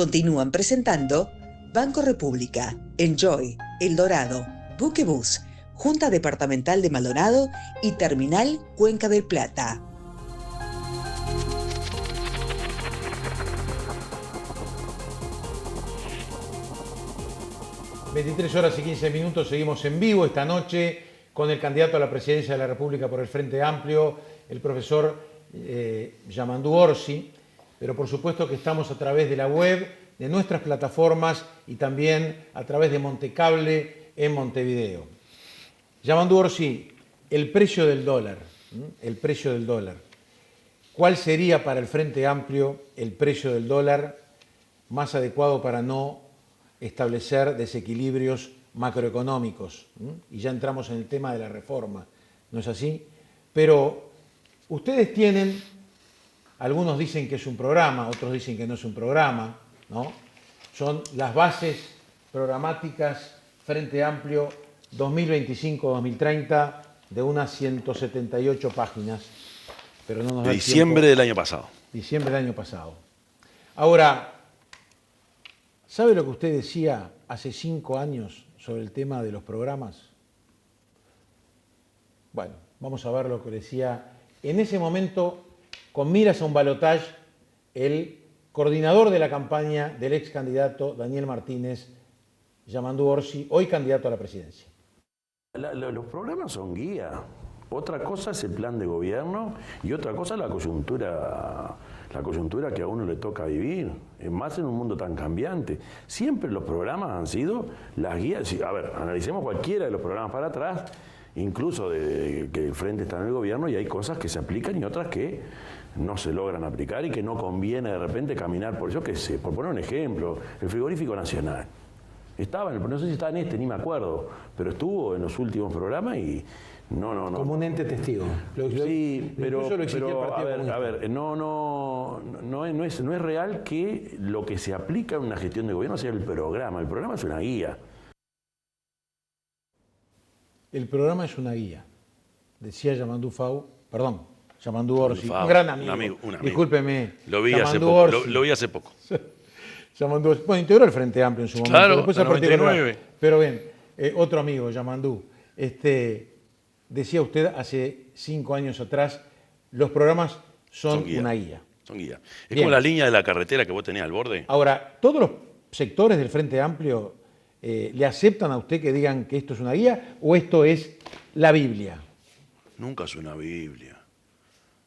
Continúan presentando Banco República, Enjoy, El Dorado, Buquebus, Junta Departamental de Maldonado y Terminal Cuenca del Plata. (23:15) seguimos en vivo esta noche con el candidato a la presidencia de la República por el Frente Amplio, el profesor Yamandú Orsi, pero por supuesto que estamos a través de la web, de nuestras plataformas y también a través de Montecable en Montevideo. Yamandú Orsi, el precio del dólar, ¿cuál sería para el Frente Amplio el precio del dólar más adecuado para no establecer desequilibrios macroeconómicos? Y ya entramos en el tema de la reforma, ¿no es así? Pero ustedes tienen, algunos dicen que es un programa, otros dicen que no es un programa, ¿no? Son las bases programáticas Frente Amplio 2025-2030 de unas 178 páginas. Pero no nos da diciembre del año pasado. Diciembre del año pasado. Ahora, ¿sabe lo que usted decía hace 5 años sobre el tema de los programas? Bueno, vamos a ver lo que decía en ese momento, con miras a un balotaje, el coordinador de la campaña del ex candidato Daniel Martínez, Yamandú Orsi, hoy candidato a la presidencia. Los programas son guía. Otra cosa es el plan de gobierno y otra cosa es la coyuntura que a uno le toca vivir, más en un mundo tan cambiante. Siempre los programas han sido las guías. A ver, analicemos cualquiera de los programas para atrás, incluso de que el Frente está en el gobierno, y hay cosas que se aplican y otras que no se logran aplicar y que no conviene de repente caminar por eso, que sé, por poner un ejemplo, el frigorífico nacional. Estaba no sé si está en este, ni me acuerdo, pero estuvo en los últimos programas y no. Como un ente testigo. Sí, pero a ver, no es real que lo que se aplica en una gestión de gobierno sea el programa. El programa es una guía. El programa es una guía, decía Yamandú Orsi, Fau, un gran amigo. Un amigo. Discúlpeme. Lo vi hace poco. Lo vi hace poco. Yamandú Orsi. Bueno, integró el Frente Amplio en su momento. Claro, Después en al Partido 99. Liberal. Pero bien, otro amigo, Yamandú. Decía usted hace 5 años atrás, los programas son una guía. Son guía. Es Bien. como la línea de la carretera que vos tenés al borde. Ahora, ¿todos los sectores del Frente Amplio le aceptan a usted que digan que esto es una guía o esto es la Biblia? Nunca es una Biblia.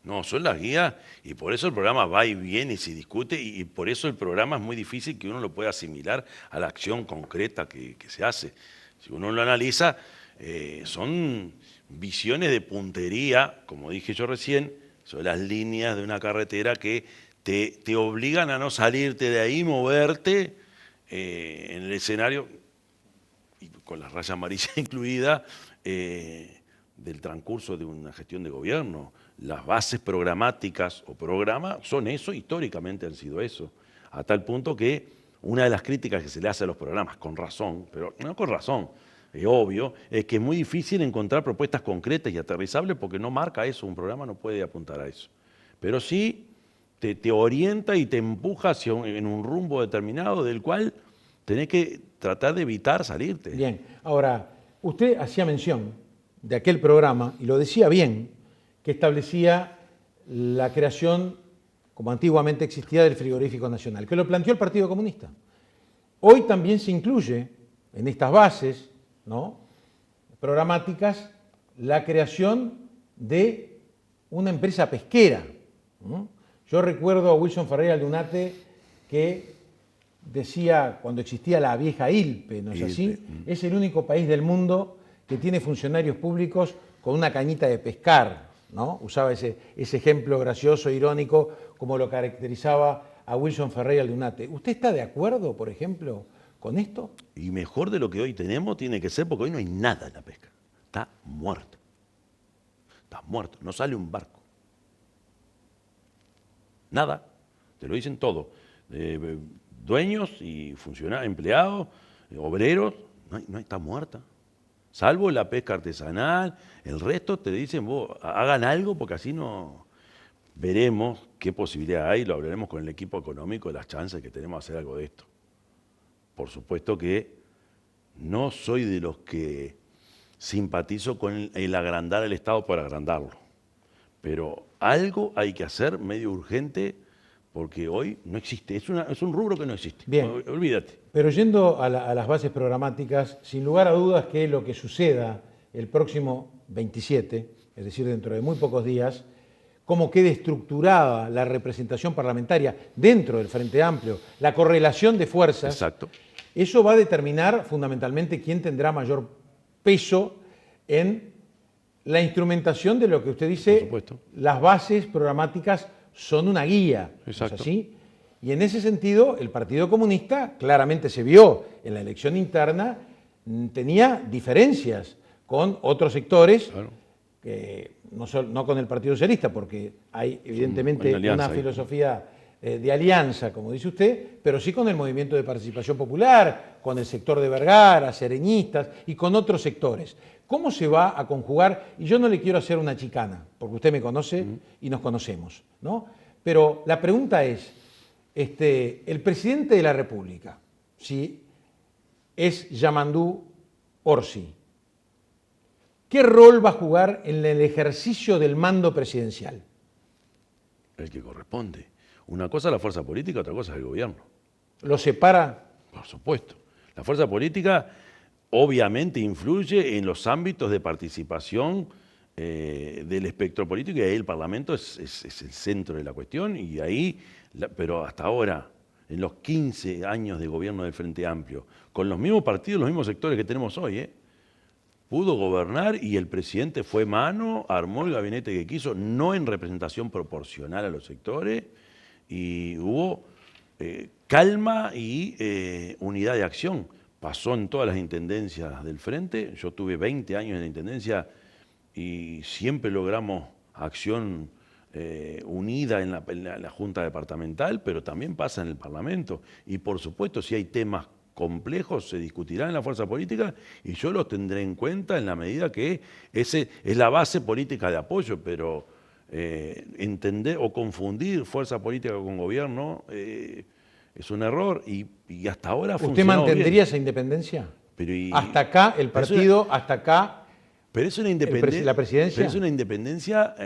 No, son las guías y por eso el programa va y viene y se discute y por eso el programa es muy difícil que uno lo pueda asimilar a la acción concreta que se hace. Si uno lo analiza, son visiones de puntería, como dije yo recién, son las líneas de una carretera que te obligan a no salirte de ahí, moverte en el escenario, y con la raya amarilla incluida, del transcurso de una gestión de gobierno. Las bases programáticas o programas son eso, históricamente han sido eso, a tal punto que una de las críticas que se le hace a los programas, con razón, pero no con razón, es obvio, es que es muy difícil encontrar propuestas concretas y aterrizables porque no marca eso, un programa no puede apuntar a eso. Pero sí te orienta y te empuja en un rumbo determinado del cual tenés que tratar de evitar salirte. Bien, ahora, usted hacía mención de aquel programa, y lo decía bien, que establecía la creación, como antiguamente existía, del frigorífico nacional, que lo planteó el Partido Comunista. Hoy también se incluye en estas bases, ¿no?, programáticas, la creación de una empresa pesquera, ¿no? Yo recuerdo a Wilson Ferreira Aldunate que decía, cuando existía la vieja ILPE, ¿no es así? Es el único país del mundo que tiene funcionarios públicos con una cañita de pescar, ¿no? Usaba ese ejemplo gracioso, irónico, como lo caracterizaba a Wilson Ferreira Aldunate. ¿Usted está de acuerdo, por ejemplo, con esto? Y mejor de lo que hoy tenemos tiene que ser, porque hoy no hay nada en la pesca. Está muerto. Está muerto. No sale un barco. Nada. Te lo dicen todo. Dueños y funcionarios, empleados, obreros, no está muerta. Salvo la pesca artesanal, el resto te dicen, vos hagan algo porque así no... veremos qué posibilidad hay, lo hablaremos con el equipo económico de las chances que tenemos de hacer algo de esto. Por supuesto que no soy de los que simpatizo con el agrandar el Estado por agrandarlo, pero algo hay que hacer medio urgente porque hoy no existe, es un rubro que no existe. Bien. Olvídate. Pero yendo a las bases programáticas, sin lugar a dudas que lo que suceda el próximo 27, es decir, dentro de muy pocos días, cómo quede estructurada la representación parlamentaria dentro del Frente Amplio, la correlación de fuerzas, Exacto. eso va a determinar fundamentalmente quién tendrá mayor peso en la instrumentación de lo que usted dice, Por supuesto. las bases programáticas son una guía, ¿no es Exacto. así? Y en ese sentido, el Partido Comunista claramente se vio en la elección interna, tenía diferencias con otros sectores, Claro. no con el Partido Socialista, porque hay evidentemente Hay una alianza una ahí. filosofía de alianza, como dice usted, pero sí con el movimiento de participación popular, con el sector de Vergara, sereñistas y con otros sectores. ¿Cómo se va a conjugar? Y yo no le quiero hacer una chicana, porque usted me conoce y nos conocemos, ¿no? Pero la pregunta es, el presidente de la República, si es Yamandú Orsi, ¿qué rol va a jugar en el ejercicio del mando presidencial? El que corresponde. Una cosa es la fuerza política, otra cosa es el gobierno. ¿Lo separa? Por supuesto. La fuerza política obviamente influye en los ámbitos de participación del espectro político y ahí el Parlamento es el centro de la cuestión y ahí, pero hasta ahora, en los 15 años de gobierno del Frente Amplio, con los mismos partidos, los mismos sectores que tenemos hoy, pudo gobernar y el presidente fue mano, armó el gabinete que quiso, no en representación proporcional a los sectores, y hubo calma y unidad de acción. Pasó en todas las intendencias del Frente, yo tuve 20 años en la intendencia y siempre logramos acción unida en la Junta Departamental, pero también pasa en el Parlamento. Y por supuesto, si hay temas complejos, se discutirán en la fuerza política y yo los tendré en cuenta en la medida que ese es la base política de apoyo, pero entender o confundir fuerza política con gobierno es un error y hasta ahora ha ¿Usted funcionado mantendría bien. esa independencia? Pero Hasta acá el partido, hasta acá pero es una independencia, la presidencia. pero es una independencia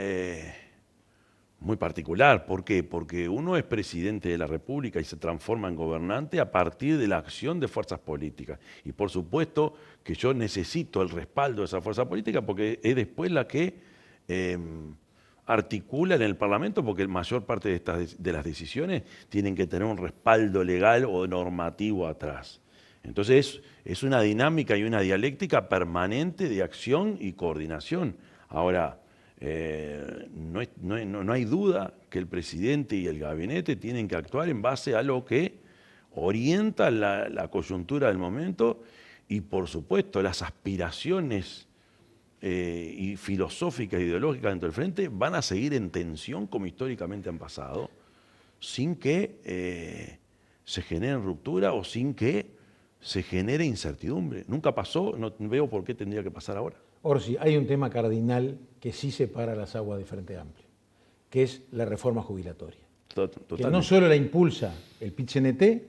muy particular. ¿Por qué? Porque uno es presidente de la República y se transforma en gobernante a partir de la acción de fuerzas políticas. Y por supuesto que yo necesito el respaldo de esa fuerza política porque es después la que articula en el Parlamento, porque la mayor parte de las decisiones tienen que tener un respaldo legal o normativo atrás. Entonces es una dinámica y una dialéctica permanente de acción y coordinación. Ahora, no hay duda que el presidente y el gabinete tienen que actuar en base a lo que orienta la coyuntura del momento y, por supuesto, las aspiraciones y filosóficas e ideológicas dentro del Frente van a seguir en tensión como históricamente han pasado, sin que se genere ruptura o sin que se genere incertidumbre. Nunca pasó, no veo por qué tendría que pasar ahora. Orsi, hay un tema cardinal que sí separa las aguas de Frente Amplio, que es la reforma jubilatoria. Que no solo la impulsa el PIT-CNT,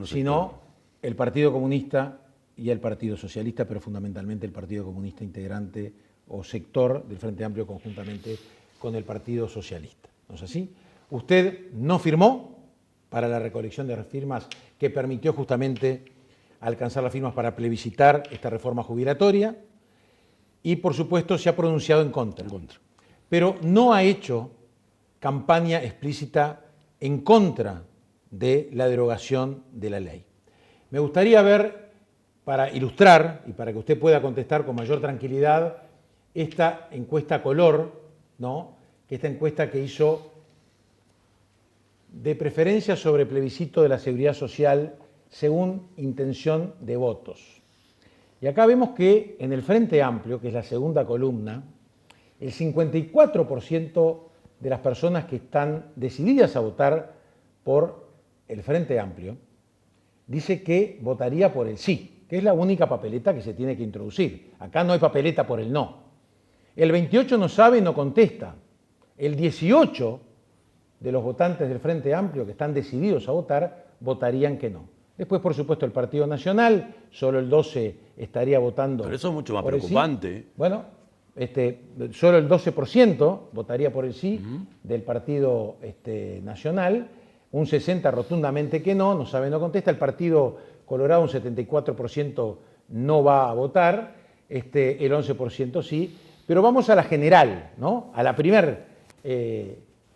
sino el Partido Comunista y el Partido Socialista, pero fundamentalmente el Partido Comunista integrante o sector del Frente Amplio conjuntamente con el Partido Socialista. ¿No es así? Usted no firmó para la recolección de firmas que permitió justamente alcanzar las firmas para plebiscitar esta reforma jubilatoria y, por supuesto, se ha pronunciado en contra. Pero no ha hecho campaña explícita en contra de la derogación de la ley. Me gustaría ver, para ilustrar y para que usted pueda contestar con mayor tranquilidad, esta encuesta color, ¿no? Esta encuesta que hizo de preferencia sobre plebiscito de la Seguridad Social según intención de votos. Y acá vemos que en el Frente Amplio, que es la segunda columna, el 54% de las personas que están decididas a votar por el Frente Amplio dice que votaría por el sí, que es la única papeleta que se tiene que introducir. Acá no hay papeleta por el no. El 28% no sabe, no contesta. El 18% de los votantes del Frente Amplio que están decididos a votar, votarían que no. Después, por supuesto, el Partido Nacional, solo el 12% estaría votando. Pero eso es mucho más por el sí. preocupante. Bueno, solo el 12% votaría por el sí del Partido Nacional, un 60% rotundamente que no sabe, no contesta. El Partido Colorado, un 74% no va a votar, el 11% sí. Pero vamos a la general, ¿no? A la primer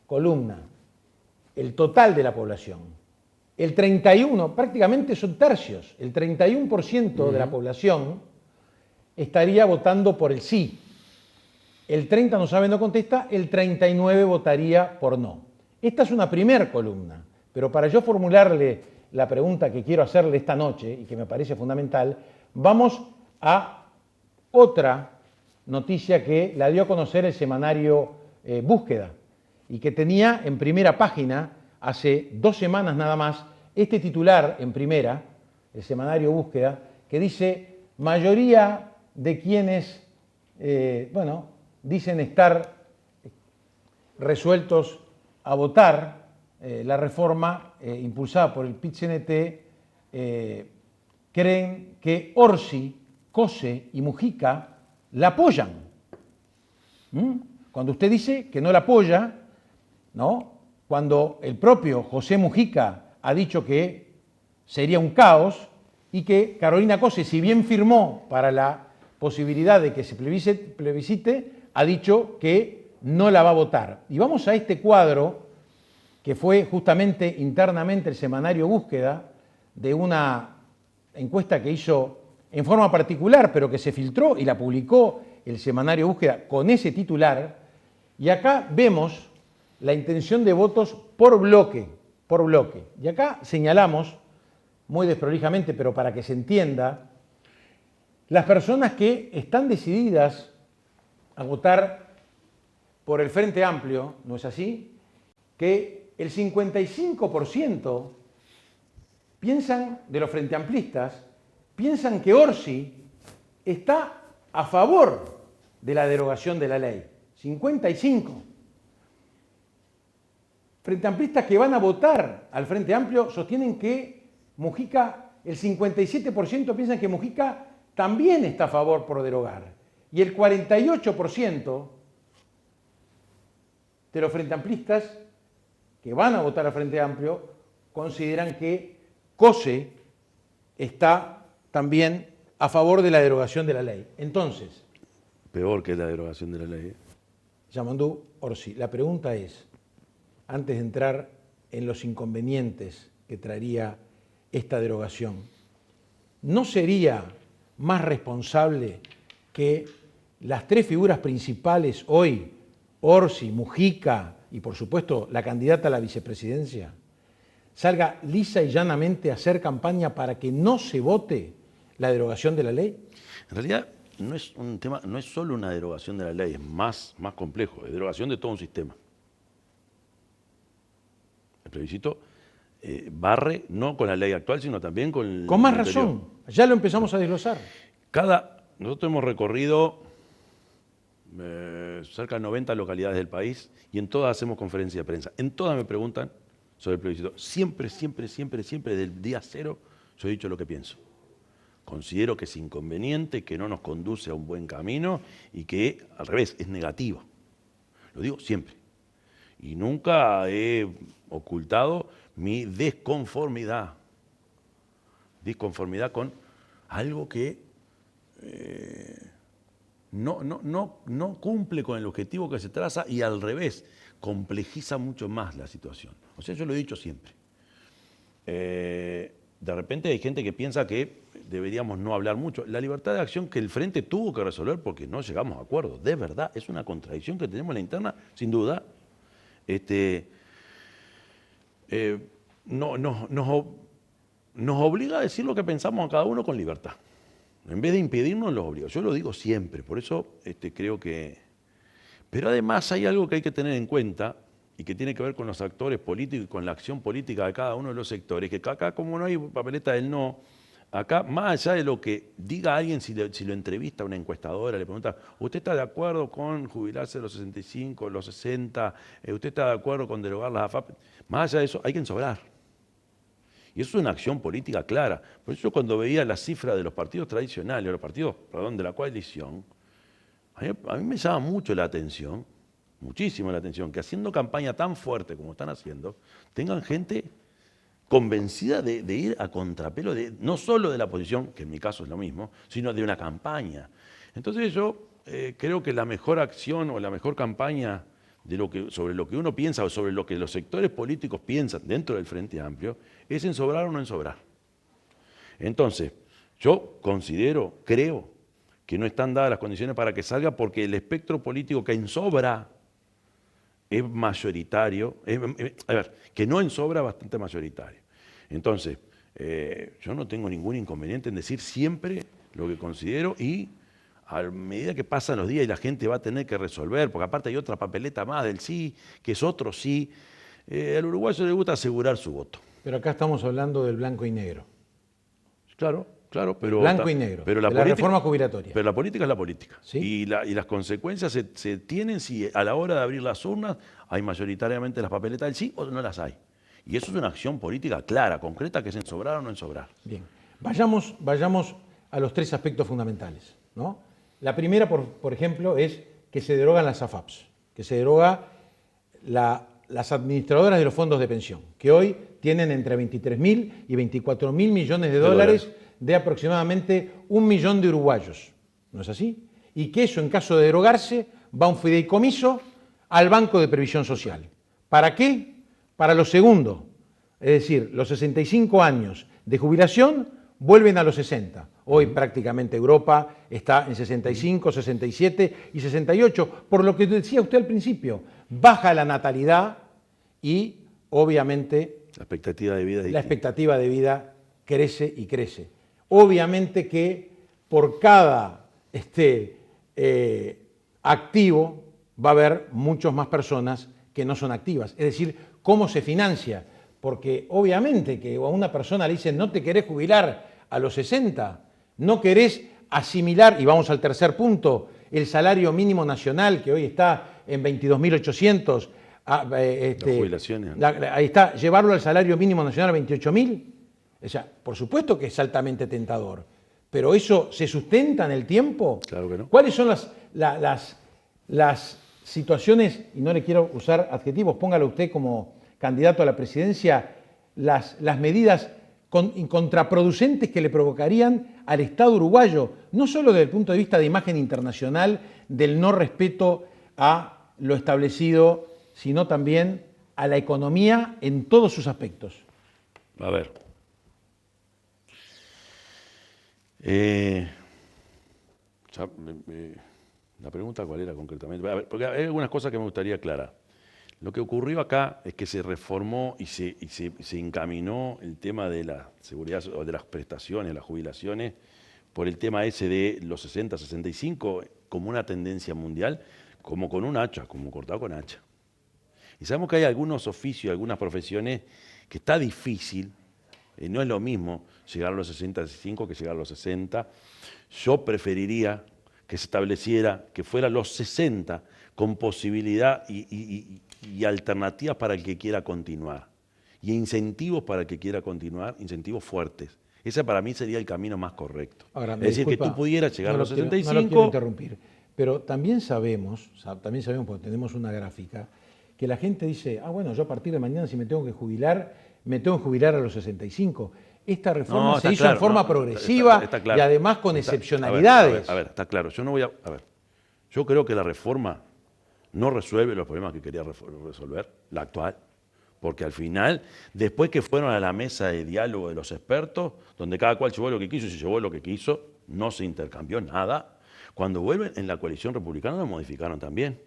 columna, el total de la población. El 31%, prácticamente son tercios, el 31% de la población estaría votando por el sí. El 30% no sabe, no contesta, el 39% votaría por no. Esta es una primer columna, pero para yo formularle la pregunta que quiero hacerle esta noche y que me parece fundamental, vamos a otra noticia que la dio a conocer el semanario Búsqueda y que tenía en primera página hace 2 semanas nada más este titular en primera, el semanario Búsqueda, que dice: mayoría de quienes, dicen estar resueltos a votar la reforma impulsada por el PIT-CNT, creen que Orsi, Cose y Mujica la apoyan. Cuando usted dice que no la apoya, ¿no? Cuando el propio José Mujica ha dicho que sería un caos y que Carolina Cose, si bien firmó para la posibilidad de que se plebiscite, ha dicho que no la va a votar. Y vamos a este cuadro que fue justamente internamente el semanario Búsqueda de una encuesta que hizo en forma particular, pero que se filtró y la publicó el semanario Búsqueda con ese titular. Y acá vemos la intención de votos por bloque, por bloque. Y acá señalamos, muy desprolijamente, pero para que se entienda, las personas que están decididas a votar por el Frente Amplio, ¿no es así? Que el 55% piensan, de los frente amplistas, piensan que Orsi está a favor de la derogación de la ley. 55. Frente amplistas que van a votar al Frente Amplio sostienen que Mujica, el 57% piensan que Mujica también está a favor por derogar. Y el 48% de los frente amplistas que van a votar al Frente Amplio consideran que Cose está también a favor de la derogación de la ley. Entonces, Peor que la derogación de la ley. Yamandú Orsi, la pregunta es, antes de entrar en los inconvenientes que traería esta derogación, ¿no sería más responsable que las 3 figuras principales hoy, Orsi, Mujica y por supuesto la candidata a la vicepresidencia, salga lisa y llanamente a hacer campaña para que no se vote la derogación de la ley? En realidad no es un tema, no es solo una derogación de la ley, es más complejo, es derogación de todo un sistema. El plebiscito barre no con la ley actual, sino también con Con más el anterior. razón, ya lo empezamos a desglosar. Nosotros hemos recorrido cerca de 90 localidades del país y en todas hacemos conferencia de prensa. En todas me preguntan sobre el plebiscito. Siempre, desde el día cero, yo he dicho lo que pienso. Considero que es inconveniente, que no nos conduce a un buen camino y que, al revés, es negativo. Lo digo siempre. Y nunca he ocultado mi desconformidad. Disconformidad con algo que no cumple con el objetivo que se traza y al revés, complejiza mucho más la situación. O sea, yo lo he dicho siempre. De repente hay gente que piensa que deberíamos no hablar mucho. La libertad de acción que el Frente tuvo que resolver porque no llegamos a acuerdo. De verdad, es una contradicción que tenemos en la interna, sin duda. Nos obliga a decir lo que pensamos a cada uno con libertad. En vez de impedirnos, los obliga. Yo lo digo siempre, por eso creo que... Pero además hay algo que hay que tener en cuenta y que tiene que ver con los actores políticos y con la acción política de cada uno de los sectores, que acá como no hay papeleta del no, acá, más allá de lo que diga alguien, si lo entrevista a una encuestadora, le pregunta, ¿usted está de acuerdo con jubilarse a los 65, los 60? ¿Usted está de acuerdo con derogar las AFAP? Más allá de eso, hay que ensobrar. Y eso es una acción política clara. Por eso cuando veía las cifras de los partidos tradicionales, los partidos, perdón, de la coalición, a mí me llama mucho la atención, muchísimo la atención, que haciendo campaña tan fuerte como están haciendo, tengan gente convencida de ir a contrapelo, no solo de la oposición, que en mi caso es lo mismo, sino de una campaña. Entonces yo creo que la mejor acción o la mejor campaña sobre lo que uno piensa o sobre lo que los sectores políticos piensan dentro del Frente Amplio es ensobrar o no ensobrar. Entonces, yo creo que no están dadas las condiciones para que salga porque el espectro político que ensobra es mayoritario, que no ensobra bastante mayoritario. Entonces, yo no tengo ningún inconveniente en decir siempre lo que considero y a medida que pasan los días y la gente va a tener que resolver, porque aparte hay otra papeleta más del sí, que es otro sí, al uruguayo le gusta asegurar su voto. Pero acá estamos hablando del blanco y negro. Claro, pero... Blanco y negro, pero la reforma jubilatoria. Pero la política es la política. ¿Sí? Y las consecuencias se tienen si a la hora de abrir las urnas hay mayoritariamente las papeletas del sí o no las hay. Y eso es una acción política clara, concreta, que es ensobrar o no ensobrar. Bien, vayamos a los tres aspectos fundamentales, ¿no? La primera, por ejemplo, es que se derogan las AFAPs, que se deroga las administradoras de los fondos de pensión, que hoy tienen entre 23.000 y 24.000 millones de dólares de aproximadamente 1 millón de uruguayos. ¿No es así? Y que eso, en caso de derogarse, va a un fideicomiso al Banco de Previsión Social. ¿Para qué? Para lo segundo, es decir, los 65 años de jubilación vuelven a los 60. Hoy prácticamente Europa está en 65, 67 y 68, por lo que decía usted al principio, baja la natalidad y obviamente la expectativa de vida, crece y crece. Obviamente que por cada activo va a haber muchas más personas que no son activas. Es decir, ¿cómo se financia? Porque obviamente que a una persona le dicen no te querés jubilar a los 60, no querés asimilar, y vamos al tercer punto, el salario mínimo nacional que hoy está en 22.800, las jubilaciones. Ahí está, llevarlo al salario mínimo nacional a 28.000. O sea, por supuesto que es altamente tentador, pero ¿eso se sustenta en el tiempo? Claro que no. ¿Cuáles son las situaciones, y no le quiero usar adjetivos, póngalo usted como candidato a la presidencia, las medidas contraproducentes que le provocarían al Estado uruguayo, no solo desde el punto de vista de imagen internacional, del no respeto a lo establecido, sino también a la economía en todos sus aspectos? A ver. La pregunta cuál era concretamente. A ver, porque hay algunas cosas que me gustaría aclarar. Lo que ocurrió acá es que se reformó y se encaminó el tema de la seguridad o de las prestaciones, las jubilaciones, por el tema ese de los 60, 65, como una tendencia mundial, como con un hacha, como cortado con hacha. Y sabemos que hay algunos oficios, algunas profesiones que está difícil, no es lo mismo llegar a los 65 que llegar a los 60. Yo preferiría que se estableciera que fuera los 60 con posibilidad y alternativas para el que quiera continuar. Y incentivos para el que quiera continuar, incentivos fuertes. Ese para mí sería el camino más correcto. Ahora, es decir, disculpa, que tú pudieras llegar a los 65... No lo quiero interrumpir, pero también sabemos, porque tenemos una gráfica, que la gente dice, bueno, yo a partir de mañana si me tengo que jubilar a los 65. Esta reforma se hizo en forma progresiva está claro, y además con excepcionalidades. A ver, está claro. Yo creo que la reforma no resuelve los problemas que quería resolver, la actual, porque al final, después que fueron a la mesa de diálogo de los expertos, donde cada cual llevó lo que quiso y se llevó lo que quiso, no se intercambió nada. Cuando vuelven en la coalición republicana lo modificaron también.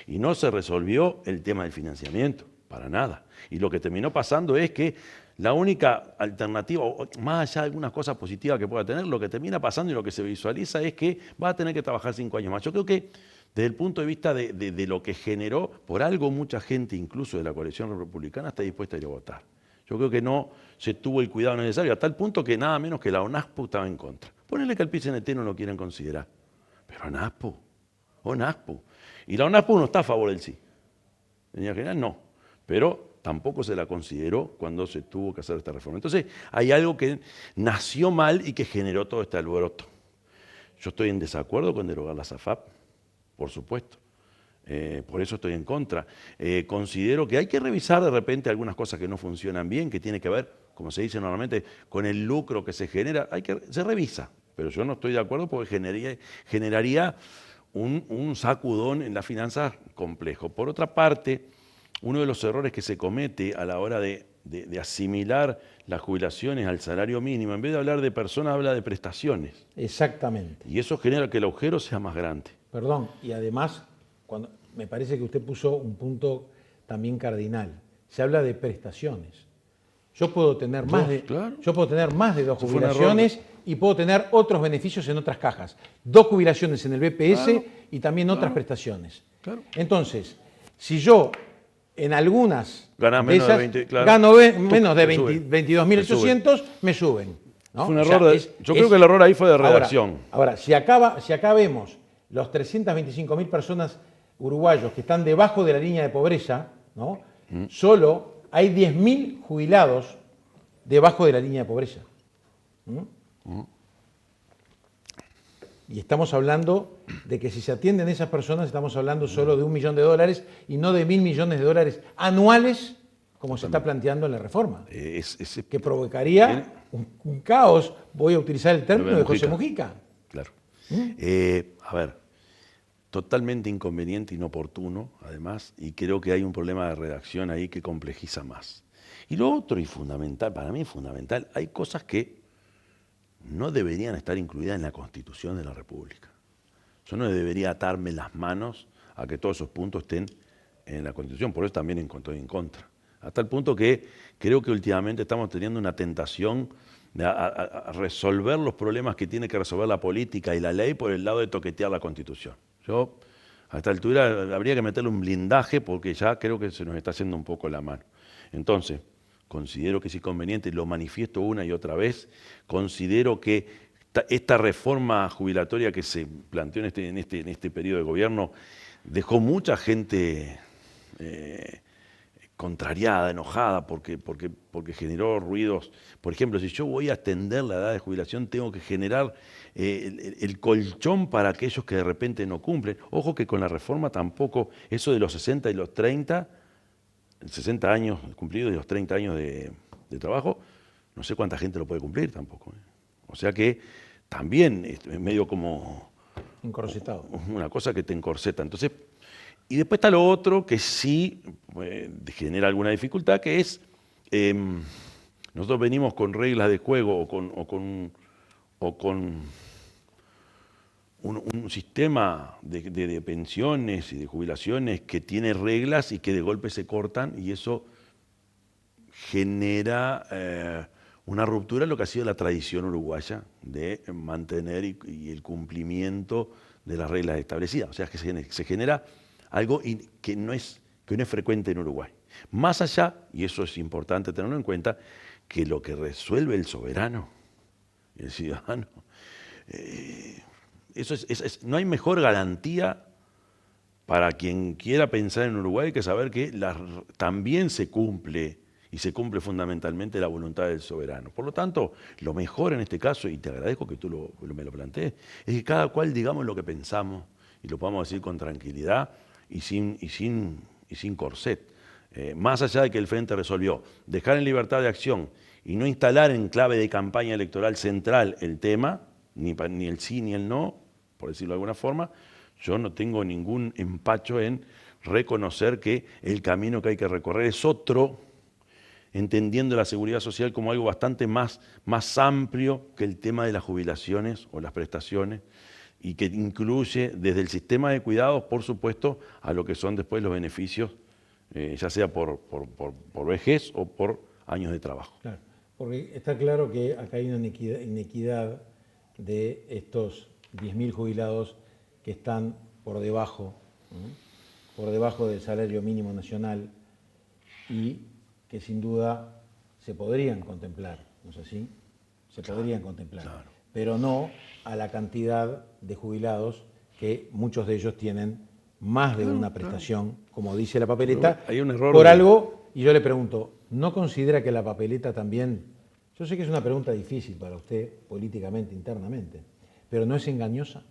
Y no se resolvió el tema del financiamiento, para nada. Y lo que terminó pasando es que la única alternativa, más allá de algunas cosas positivas que pueda tener, lo que termina pasando y lo que se visualiza es que va a tener que trabajar 5 años más. Yo creo que desde el punto de vista de lo que generó, por algo mucha gente, incluso de la coalición republicana, está dispuesta a ir a votar. Yo creo que no se tuvo el cuidado necesario, a tal punto que nada menos que la ONASPO estaba en contra. Ponele que al PCNT no lo quieren considerar, pero ONASPO. Y la ONASPO no está a favor del sí. En línea general no, pero tampoco se la consideró cuando se tuvo que hacer esta reforma. Entonces hay algo que nació mal y que generó todo este alboroto. Yo estoy en desacuerdo con derogar la SAFAP, por supuesto. Por eso estoy en contra. Considero que hay que revisar de repente algunas cosas que no funcionan bien, que tiene que ver, como se dice normalmente, con el lucro que se genera. Se revisa, pero yo no estoy de acuerdo porque generaría un sacudón en las finanzas complejo. Por otra parte, uno de los errores que se comete a la hora de asimilar las jubilaciones al salario mínimo, en vez de hablar de personas, habla de prestaciones. Exactamente. Y eso genera que el agujero sea más grande. Perdón, y además, me parece que usted puso un punto también cardinal. Se habla de prestaciones. Yo puedo tener más de dos jubilaciones y puedo tener otros beneficios en otras cajas. 2 jubilaciones en el BPS y también otras prestaciones. Claro. Entonces, si yo en algunas ganás menos de 20, claro. gano menos de 22.800, me suben. ¿No? Fue un error yo creo que el error ahí fue de redacción. Ahora, si acá vemos los 325.000 personas uruguayos que están debajo de la línea de pobreza, ¿no? Solo hay 10.000 jubilados debajo de la línea de pobreza. Y estamos hablando de que si se atienden esas personas, estamos hablando solo de $1 millón y no de $1.000 millones anuales, como se está planteando en la reforma. Que provocaría un caos, voy a utilizar el término de José Mujica. Claro. A ver, totalmente inconveniente, inoportuno, además, y creo que hay un problema de redacción ahí que complejiza más. Y lo otro, y fundamental, para mí es fundamental, hay cosas que no deberían estar incluidas en la Constitución de la República. Yo no debería atarme las manos a que todos esos puntos estén en la Constitución, por eso también estoy en contra. Hasta el punto que creo que últimamente estamos teniendo una tentación a resolver los problemas que tiene que resolver la política y la ley por el lado de toquetear la Constitución. Yo, a esta altura, habría que meterle un blindaje porque ya creo que se nos está haciendo un poco la mano. Entonces, considero que es inconveniente, lo manifiesto una y otra vez, considero que esta reforma jubilatoria que se planteó en este periodo de gobierno dejó mucha gente contrariada, enojada, porque generó ruidos. Por ejemplo, si yo voy a extender la edad de jubilación, tengo que generar el colchón para aquellos que de repente no cumplen. Ojo que con la reforma tampoco, eso de los 60 y los 30, 60 años cumplidos y los 30 años de trabajo, no sé cuánta gente lo puede cumplir tampoco. O sea que también es medio como encorsetado. Una cosa que te encorseta. Entonces, y después está lo otro que sí genera alguna dificultad, que es, nosotros venimos con reglas de juego o con un sistema de pensiones y de jubilaciones que tiene reglas y que de golpe se cortan, y eso genera una ruptura en lo que ha sido la tradición uruguaya de mantener y el cumplimiento de las reglas establecidas. O sea, que se genera algo que no es frecuente en Uruguay. Más allá, y eso es importante tenerlo en cuenta, que lo que resuelve el soberano, el ciudadano, no hay mejor garantía para quien quiera pensar en Uruguay que saber que también se cumple, y se cumple fundamentalmente la voluntad del soberano. Por lo tanto, lo mejor en este caso, y te agradezco que tú me lo plantees, es que cada cual digamos lo que pensamos y lo podamos decir con tranquilidad y sin corset. Más allá de que el Frente resolvió dejar en libertad de acción y no instalar en clave de campaña electoral central el tema, ni el sí ni el no, por decirlo de alguna forma, yo no tengo ningún empacho en reconocer que el camino que hay que recorrer es otro, entendiendo la seguridad social como algo bastante más amplio que el tema de las jubilaciones o las prestaciones, y que incluye desde el sistema de cuidados, por supuesto, a lo que son después los beneficios, ya sea por vejez o por años de trabajo. Claro, porque está claro que acá hay una inequidad de estos 10.000 jubilados que están por debajo del salario mínimo nacional, y que sin duda se podrían contemplar, ¿no es así? Se podrían contemplar, claro. pero no a la cantidad de jubilados que muchos de ellos tienen más de una prestación, como dice la papeleta, Hay un error por de- algo, y yo le pregunto, ¿no considera que la papeleta también, yo sé que es una pregunta difícil para usted políticamente, internamente, pero no es engañosa?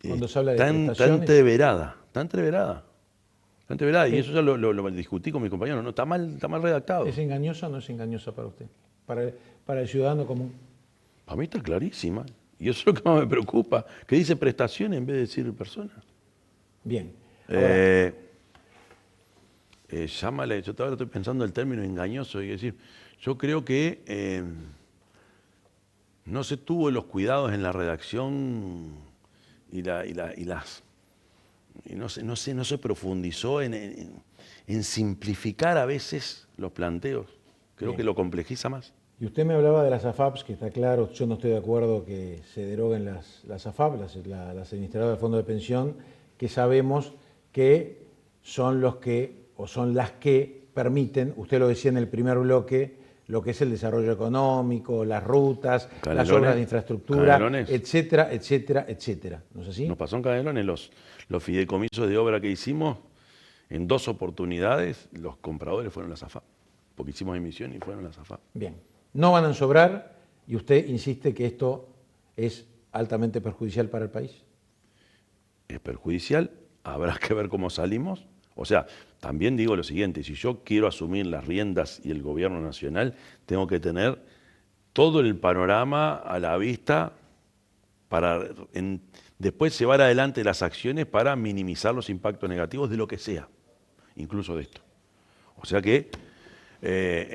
Cuando se habla de Tan prestaciones, entreverada, tan entreverada. Tan entreverada, y eso ya lo discutí con mis compañeros, no, está mal redactado. ¿es engañosa o no es engañosa para usted? Para el ciudadano común. Para mí está clarísima. Y eso es lo que más me preocupa, que dice prestaciones en vez de decir persona. Bien. Ahora, Llámale, yo ahora estoy pensando el término engañoso, es decir, yo creo que no se tuvo los cuidados en la redacción y no se profundizó en simplificar a veces los planteos. Creo Bien. que lo complejiza más. y usted me hablaba de las AFAPs, que está claro, yo no estoy de acuerdo que se deroguen las AFAP, las administradoras del Fondo de Pensión, que sabemos que son los que, o son las que permiten, usted lo decía en el primer bloque, lo que es el desarrollo económico, las rutas, las Canelones, obras de infraestructura, Canelones. etcétera, etcétera, etcétera. ¿No es así? Nos pasó en Canelones los fideicomisos de obra que hicimos, en 2 oportunidades los compradores fueron las AFAP, porque hicimos emisión y fueron las AFAP. Bien. No van a sobrar y usted insiste que esto es altamente perjudicial para el país. Es perjudicial, habrá que ver cómo salimos. O sea, también digo lo siguiente, si yo quiero asumir las riendas y el gobierno nacional, tengo que tener todo el panorama a la vista para después llevar adelante las acciones para minimizar los impactos negativos de lo que sea, incluso de esto. O sea que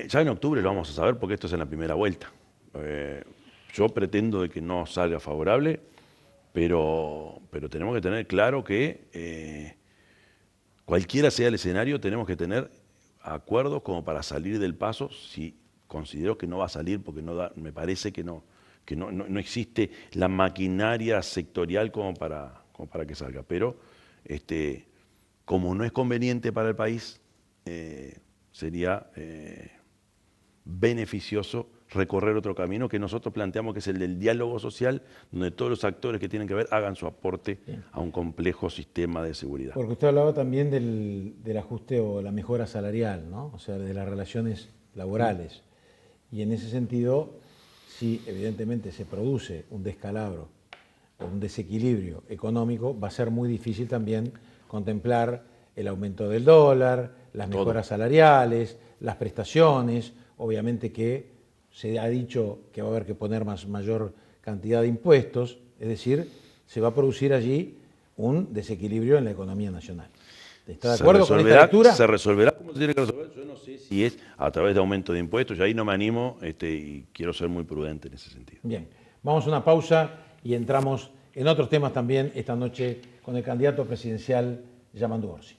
ya en octubre lo vamos a saber porque esto es en la primera vuelta. Yo pretendo de que no salga favorable, pero tenemos que tener claro que cualquiera sea el escenario, tenemos que tener acuerdos como para salir del paso si considero que no va a salir porque me parece que no existe la maquinaria sectorial como para que salga. Pero como no es conveniente para el país, sería beneficioso recorrer otro camino que nosotros planteamos que es el del diálogo social, donde todos los actores que tienen que ver hagan su aporte a un complejo sistema de seguridad. Porque usted hablaba también del ajuste o la mejora salarial, ¿no? O sea, de las relaciones laborales. Y en ese sentido, si evidentemente se produce un descalabro o un desequilibrio económico, va a ser muy difícil también contemplar el aumento del dólar, las mejoras salariales, las prestaciones, obviamente que se ha dicho que va a haber que poner mayor cantidad de impuestos, es decir, se va a producir allí un desequilibrio en la economía nacional. ¿Está de acuerdo con esta lectura? Se resolverá como se tiene que resolver. Yo no sé si es a través de aumento de impuestos, yo ahí no me animo y quiero ser muy prudente en ese sentido. Bien, vamos a una pausa y entramos en otros temas también esta noche con el candidato presidencial Yamandu Orsi.